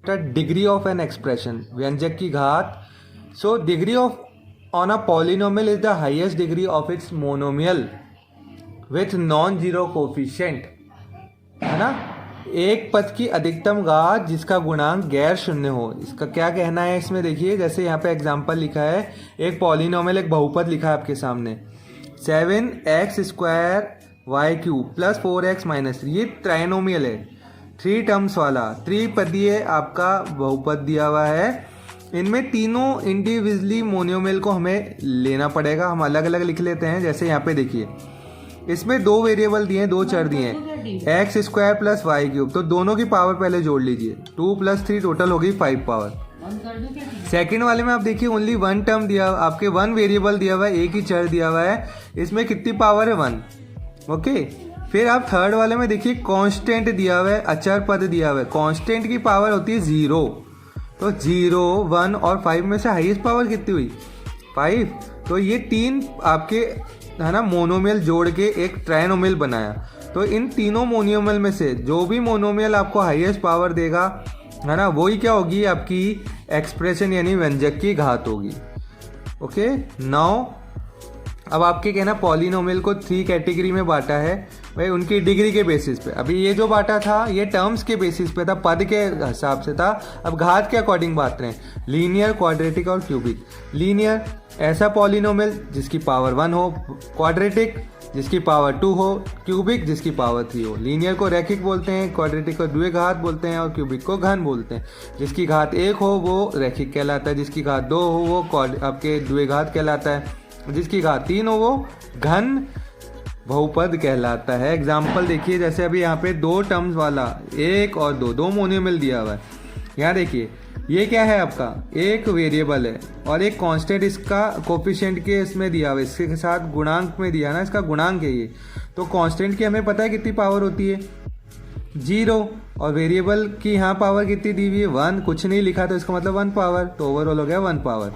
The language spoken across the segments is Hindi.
डिग्री ऑफ एन एक्सप्रेशन, व्यंजक की घात. So degree of on a polynomial is the highest degree of its monomial with non zero coefficient, है ना. एक पद की अधिकतम घात जिसका गुणांक गैर शून्य हो. इसका क्या कहना है इसमें देखिए, जैसे यहाँ पे एग्जांपल लिखा है, एक पॉलिनोमियल, एक बहुपद लिखा है आपके सामने, 7x² y³ plus 4x minus 3. ये ट्राइनोमियल है, 3 टर्म्स वाला त्रिपदीय आपका बहुपद दिया हुआ है. इनमें तीनों इंडिविजुअली मोनोमियल को हमें लेना पड़ेगा. हम अलग अलग लिख लेते हैं. जैसे यहाँ पे देखिए, इसमें दो वेरिएबल दिए हैं, दो चर दिए हैं, x² प्लस y³. तो दोनों की पावर पहले जोड़ लीजिए, 2 + 3 टोटल हो गई 5 पावर. सेकंड वाले में आप देखिए ओनली 1 टर्म दिया, आपके 1 वेरिएबल दिया हुआ है, एक ही चर दिया हुआ है. इसमें कितनी पावर है? 1. ओके. फिर आप थर्ड वाले में देखिए कांस्टेंट दिया हुआ है, अचर पद दिया हुआ है. कांस्टेंट की पावर होती है 0. तो 0, 1 और 5 में से हाईएस्ट पावर कितनी हुई? 5. तो ये तीन आपके, है ना, मोनोमियल जोड़ के एक ट्राइनोमियल बनाया. तो इन तीनों मोनोमियल में से जो भी मोनोमियल आपको हाईएस्ट पावर देगा, है ना, वही क्या होगी? आपकी एक्सप्रेशन यानी व्यंजक की घात होगी. ओके. नाउ अब आपके कहना पॉलिनोमियल को 3 कैटेगरी में बांटा है भाई, उनकी डिग्री के बेसिस पे. अभी ये जो बांटा था ये टर्म्स के बेसिस पे था, पद के हिसाब से था. अब घात के अकॉर्डिंग बांट रहे हैं, लीनियर, क्वाड्रेटिक और क्यूबिक. लीनियर ऐसा पॉलिनोमियल जिसकी पावर 1 हो, क्वाड्रेटिक जिसकी पावर 2 हो, क्यूबिक जिसकी पावर 3 हो. लीनियर को रैखिक बोलते हैं, क्वाड्रेटिक को द्विघात बोलते हैं और क्यूबिक को घन बोलते हैं. जिसकी घात 1 हो वो रैखिक कहलाता है, जिसकी घात 2 हो वो आपके द्विघात कहलाता है, जिसकी घात 3 हो वो घन बहुपद कहलाता है. एग्जाम्पल देखिए, जैसे अभी यहाँ पे 2 टर्म्स वाला 1 और 2 मोनोमियल दिया हुआ है. यहाँ देखिए ये क्या है आपका, एक वेरिएबल है और एक कांस्टेंट इसका कोफिशिएंट के इसमें दिया हुआ है, इसके साथ गुणांक में दिया ना, इसका गुणांक है ये. तो कांस्टेंट की हमें पता है कितनी पावर होती है? 0. और वेरिएबल की यहाँ पावर कितनी दी हुई है? 1. कुछ नहीं लिखा तो इसका मतलब 1 पावर, तो ओवरऑल हो गया 1 पावर.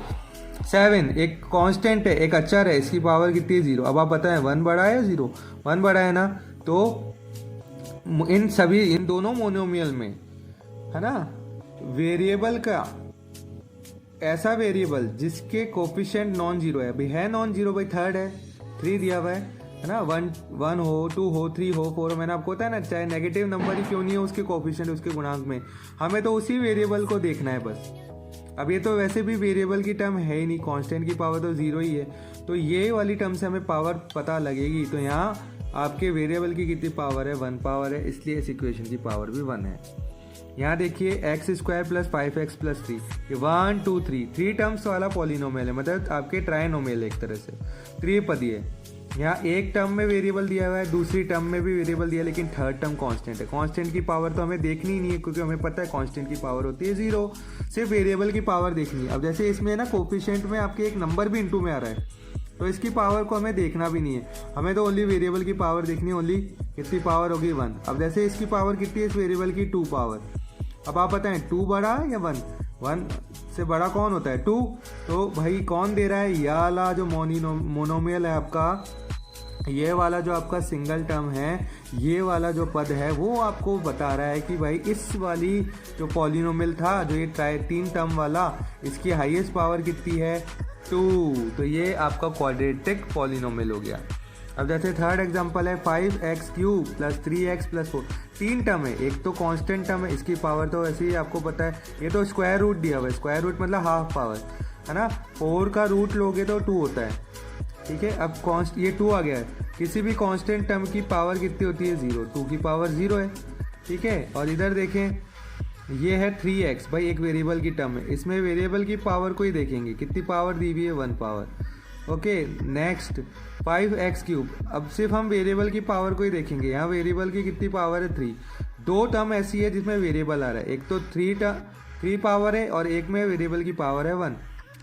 7 एक कांस्टेंट है, एक अचर है, इसकी पावर कितनी है? 0. अब आप बताएं 1 बड़ा है या 0? 1 बड़ा है ना. तो इन दोनों मोनोमियल में, है ना, वेरिएबल का ऐसा वेरिएबल जिसके कोफिशिएंट नॉन जीरो है, अभी है नॉन जीरो भाई, थर्ड है, 3 दिया हुआ है ना. 1 हो, 2 हो, 3 हो, 4 हो. मैंने आपको होता है ना, चाहे नेगेटिव नंबर ही क्यों नहीं हो उसके कोफिशिएंट, उसके गुणांक में, हमें तो उसी वेरिएबल को देखना है बस. अब ये तो वैसे भी वेरिएबल की टर्म है ही नहीं, कांस्टेंट की पावर तो 0 ही है. तो ये वाली टर्म से हमें पावर पता लगेगी. तो यहाँ आपके वेरिएबल की कितनी पावर है? 1 पावर है, इसलिए इस इक्वेशन की पावर भी 1 है. यहाँ देखिए x² प्लस 5x प्लस 3, ये 1 2 3 टर्म्स वाला पॉलिनोमियल है, मतलब आपके ट्राइनोमियल एक तरह से त्रिपदीय. यहाँ एक टर्म में वेरिएबल दिया हुआ है, दूसरी टर्म में भी वेरिएबल दिया है, लेकिन थर्ड टर्म कांस्टेंट है. कांस्टेंट की पावर तो हमें देखनी ही नहीं है, क्योंकि हमें पता है कांस्टेंट की पावर होती है 0. सिर्फ वेरिएबल की पावर देखनी है. अब जैसे इसमें ना कोफिशिएंट में आपके एक नंबर भी इंटू में आ रहा है, तो इसकी पावर को हमें देखना भी नहीं है, हमें तो ओनली वेरिएबल की पावर देखनी है. ओनली कितनी पावर होगी? 1. अब जैसे इसकी पावर कितनी है इस वेरिएबल की? 2 पावर. अब आप बताएं 2 बड़ा है या 1? 1 से बड़ा कौन होता है? 2. तो भाई कौन दे रहा है? ये वाला जो मोनोमियल है आपका, ये वाला जो आपका सिंगल टर्म है, ये वाला जो पद है, वो आपको बता रहा है कि भाई इस वाली जो पॉलिनोमियल था, जो ये 3 टर्म वाला, इसकी हाईएस्ट पावर कितनी है? 2. तो ये आपका क्वाड्रेटिक पॉलिनोमियल हो गया. अब जैसे थर्ड एग्जांपल है 5x³ plus 3x plus 4. 3 term है, एक तो कांस्टेंट टर्म है, इसकी पावर तो वैसे ही आपको पता है, ये तो स्क्वायर रूट दिया हुआ है. स्क्वायर रूट मतलब हाफ पावर, है ना. 4 का रूट लोगे तो 2 होता है, ठीक है. अब ये 2 आ गया है. किसी भी कांस्टेंट टर्म की पावर कितनी होती है? 0. 2 की पावर 0 है, ठीक है. और इधर देखें ये है 3x, भाई एक वेरिएबल की टर्म है, इसमें वेरिएबल की पावर को ही देखेंगे, कितनी पावर दी हुई है? 1 पावर. ओके. Next 5x³. अब सिर्फ हम वेरिएबल की पावर को ही देखेंगे, यहाँ वेरिएबल की कितनी पावर है? 3. 2 टर्म ऐसी है जिसमें वेरिएबल आ रहा है, एक तो 3 पावर है और एक में वेरिएबल की पावर है 1.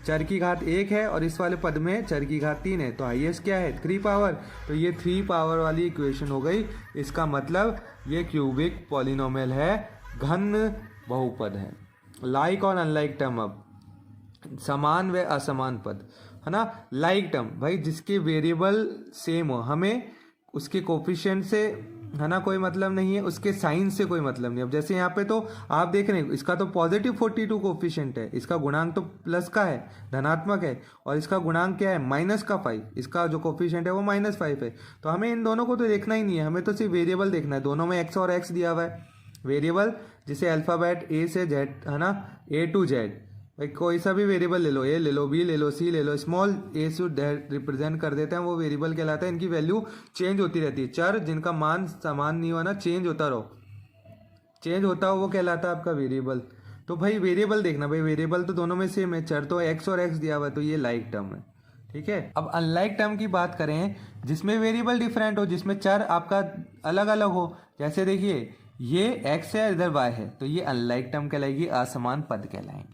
चर की घात 1 है और इस वाले पद में चर की घात 3 है, तो हाईएस्ट क्या है? 3 पावर. तो ये 3 पावर वाली इक्वेशन हो गई. इसका मतलब ये क्यूबिक पॉलिनोमियल है, घन बहुपद है. लाइक और अनलाइक टर्म, अब समान व असमान पद, है ना. लाइक टर्म भाई जिसके वेरिएबल सेम हो, हमें उसके कोफिशिएंट से है ना, कोई मतलब नहीं है, उसके साइन से कोई मतलब नहीं। अब जैसे यहाँ पे तो आप देख रहे हैं इसका तो पॉजिटिव 42 कोफिशिएंट है, इसका गुणांक तो प्लस का है, धनात्मक है, और इसका गुणांक क्या है, माइनस का 5, इसका जो कोफिशिएंट है वो -5 है। तो हमें इन दोनों को तो देखना ही नहीं है, हमें तो सिर्फ वेरिएबल देखना है। दोनों में x और x दिया हुआ है, वेरिएबल जिसे अल्फाबेट A से Z, है ना, A to Z, भाई कोई सा भी वेरिएबल ले लो, ए ले लो, बी ले लो, सी ले लो, स्मॉल ए से रिप्रेजेंट कर देते हैं, वो वेरिएबल कहलाता है। इनकी वैल्यू चेंज होती रहती है, चर जिनका मान समान नहीं हो ना, चेंज होता रहो, चेंज होता हो, वो कहलाता है आपका वेरिएबल। तो भाई वेरिएबल देखना, भाई वेरिएबल तो दोनों में सेम है, चर तो एक्स और एक्स दिया हुआ है, तो ये लाइक टर्म है, ठीक है। अब अनलाइक टर्म की बात करें, जिसमें वेरिएबल डिफरेंट हो, जिसमें चर आपका अलग अलग हो, जैसे देखिए ये x है, इधर y है, तो ये अनलाइक टर्म कहलाएगी, असमान पद कहलाएंगे।